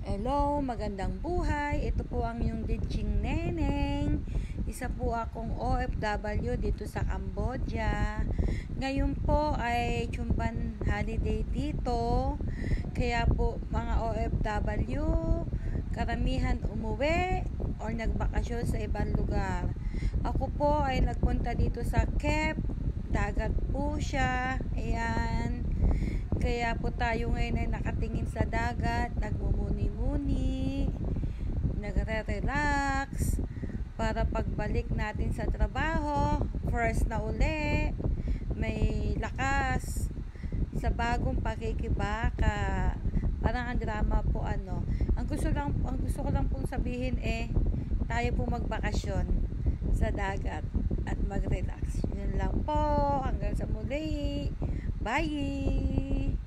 Hello, magandang buhay. Ito po ang yung Ditching Neneng. Isa po akong OFW dito sa Cambodia. Ngayon po ay Chumban holiday dito. Kaya po mga OFW, karamihan umuwi o nagbakasyon sa ibang lugar. Ako po ay nagpunta dito sa Kep. Dagat po siya. Ayan. Kaya po tayo ngayon ay nakatingin sa dagat, nagmumuni-muni, nagre-relax, para pagbalik natin sa trabaho, first na uli, may lakas sa bagong pakikibaka. Parang ang drama po ano. Ang gusto ko lang pong sabihin tayo po magbakasyon sa dagat at mag-relax. Yun lang po. Hanggang sa muli. Bye!